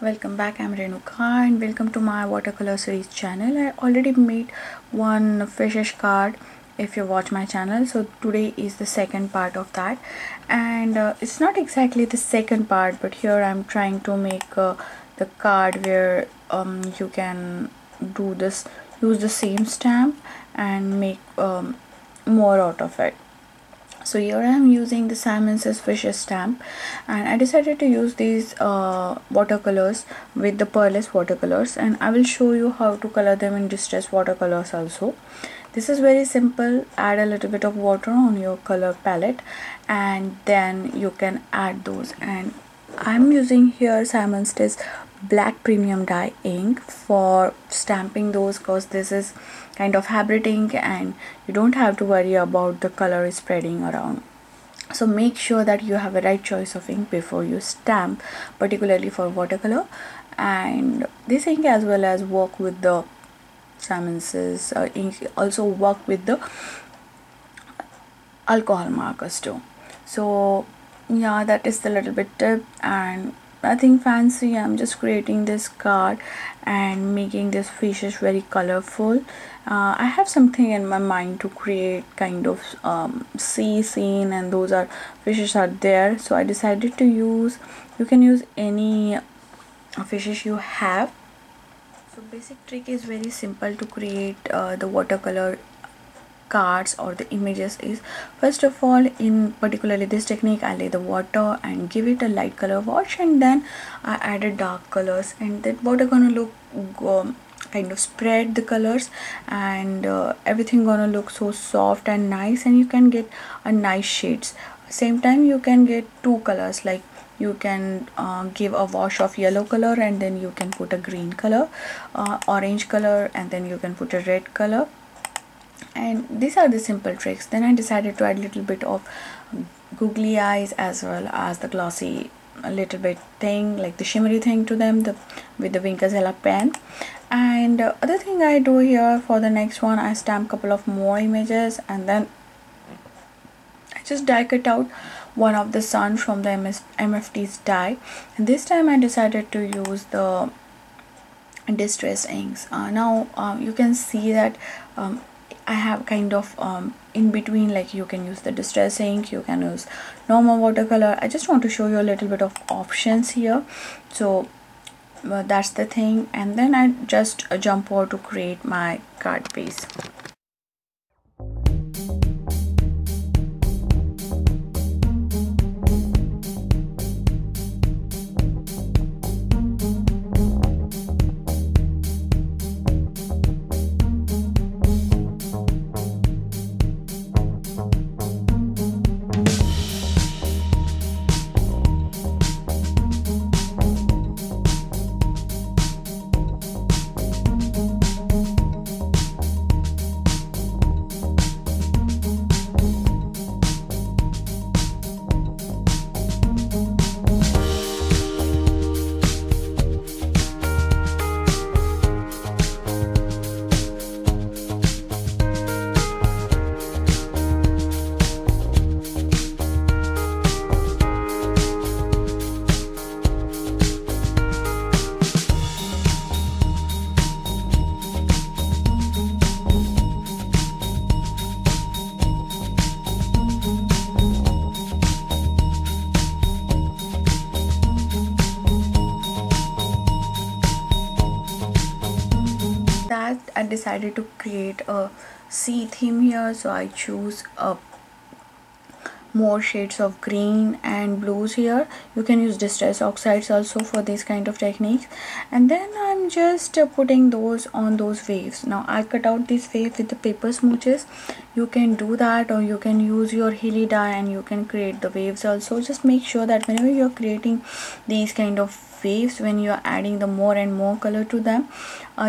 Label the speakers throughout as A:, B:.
A: Welcome back. I'm Renuka and welcome to my watercolor series channel. I already made one fishish card if you watch my channel, so today is the second part of that, and it's not exactly the second part, but here I'm trying to make the card where you can do this, use the same stamp and make more out of it. So here I am using the Simon Says Fishes stamp, and I decided to use these watercolors with the pearlescent watercolors, and I will show you how to color them in distress watercolors also. This is very simple. Add a little bit of water on your color palette and then you can add those, and I'm using here Simon Says black premium dye ink for stamping those, because this is kind of hybrid ink and you don't have to worry about the color spreading around. So make sure that you have a right choice of ink before you stamp, particularly for watercolor. And this ink as well as work with the Simon Says ink, also work with the alcohol markers too. So yeah, that is the little bit tip, and nothing fancy. I'm just creating this card and making this fishes very colorful. I have something in my mind to create kind of sea scene, and those are fishes are there, so I decided to use, you can use any fishes you have. So basic trick is very simple to create the watercolor cards or the images is, first of all, in particularly this technique, I lay the water and give it a light color wash, and then I added dark colors, and that water gonna look kind of spread the colors, and everything gonna look so soft and nice, and you can get a nice shades. Same time you can get two colors, like you can give a wash of yellow color and then you can put a green color, orange color, and then you can put a red color. And these are the simple tricks. Then I decided to add a little bit of googly eyes as well as the glossy, a little bit thing like the shimmery thing to them, with the Inkssentials pen. And other thing I do here for the next one, I stamp couple of more images, and then I just die cut out one of the sun from the MFT's die, and this time I decided to use the distress inks. Now you can see that I have kind of in between, like you can use the distress ink, you can use normal watercolor. I just want to show you a little bit of options here. So that's the thing, and then I just jump over to create my card base. I decided to create a sea theme here, so I choose more shades of green and blues here. You can use distress oxides also for this kind of techniques, and then I'm just putting those on those waves. Now I cut out this wave with the paper smooches. You can do that, or you can use your Healy dye and you can create the waves also. Just make sure that whenever you're creating these kind of waves, when you're adding the more and more color to them,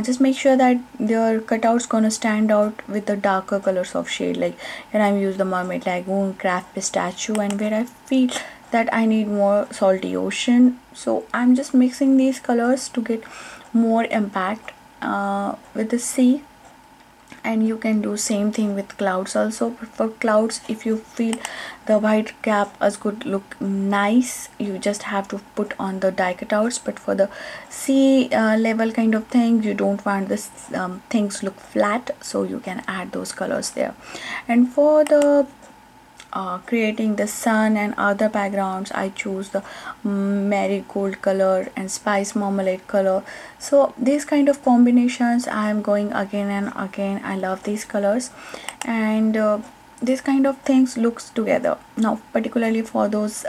A: just make sure that your cutouts gonna stand out with the darker colors of shade. Like here I'm using the Mermaid Lagoon, Craft Pistachio, and where I feel that I need more salty ocean, so I'm just mixing these colors to get more impact with the sea. and you can do same thing with clouds also. But for clouds, if you feel the white cap is good look nice, you just have to put on the die cutouts. But for the sea level kind of thing, you don't want this things look flat, so you can add those colors there. And for the creating the sun and other backgrounds, I choose the marigold color and spice marmalade color. So these kind of combinations I am going again and again. I love these colors, and this kind of things looks together. Now particularly for those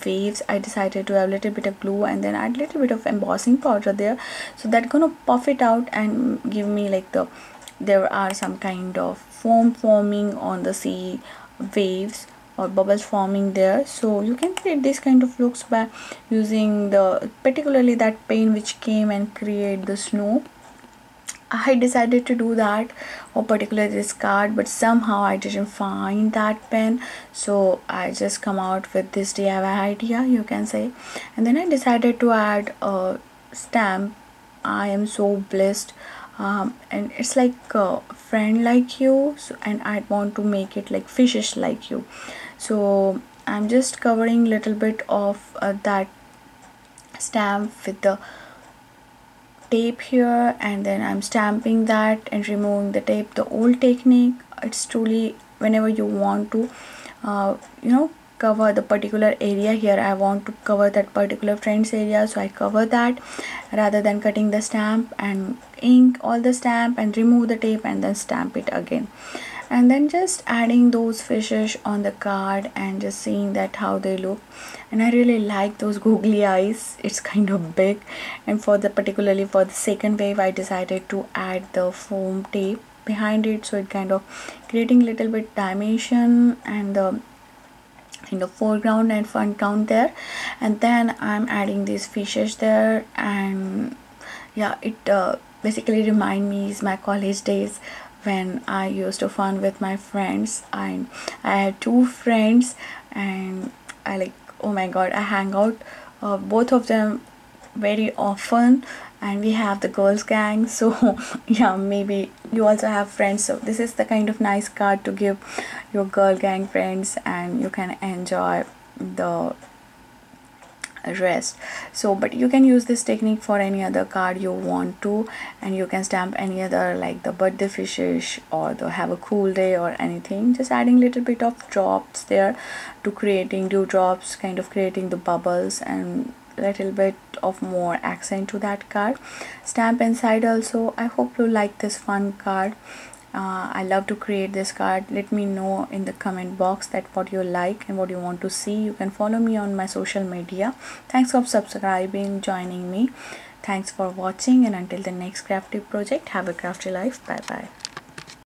A: waves, I decided to have a little bit of glue and then add a little bit of embossing powder there, so that gonna puff it out and give me like the, there are some kind of foam forming on the sea waves or bubbles forming there. So you can create this kind of looks by using the particularly that pen which came and create the snow. I decided to do that, or particularly this card, but somehow I didn't find that pen, so I just come out with this DIY idea, you can say. And then I decided to add a stamp. I am so blessed, and it's like a friend like you, so, and I want to make it like fishes like you. So I'm just covering little bit of that stamp with the tape here, and then I'm stamping that and removing the tape. The old technique, it's truly whenever you want to you know, cover the particular area. Here I want to cover that particular friend's area, so I cover that rather than cutting the stamp and ink all the stamp and remove the tape and then stamp it again. And then just adding those fishes on the card and just seeing that how they look. And I really like those googly eyes, it's kind of big. And for the particularly for the second wave, I decided to add the foam tape behind it, so it kind of creating little bit dimension and the in the foreground and foreground there. And then I'm adding these fishes there, and yeah, it basically remind me is my college days when I used to fun with my friends. I had two friends, and I like, oh my god, I hang out both of them very often, and we have the girls gang. So yeah, maybe you also have friends, so this is the kind of nice card to give your girl gang friends, and you can enjoy the rest. So but you can use this technique for any other card you want to, and you can stamp any other like the birthday fishes or the have a cool day or anything, just adding little bit of drops there to creating dewdrops, kind of creating the bubbles and little bit of more accent to that card. Stamp inside also. I hope you like this fun card. I love to create this card. Let me know in the comment box that what you like and what you want to see. You can follow me on my social media. Thanks for subscribing, joining me. Thanks for watching, and until the next crafty project, have a crafty life. Bye bye.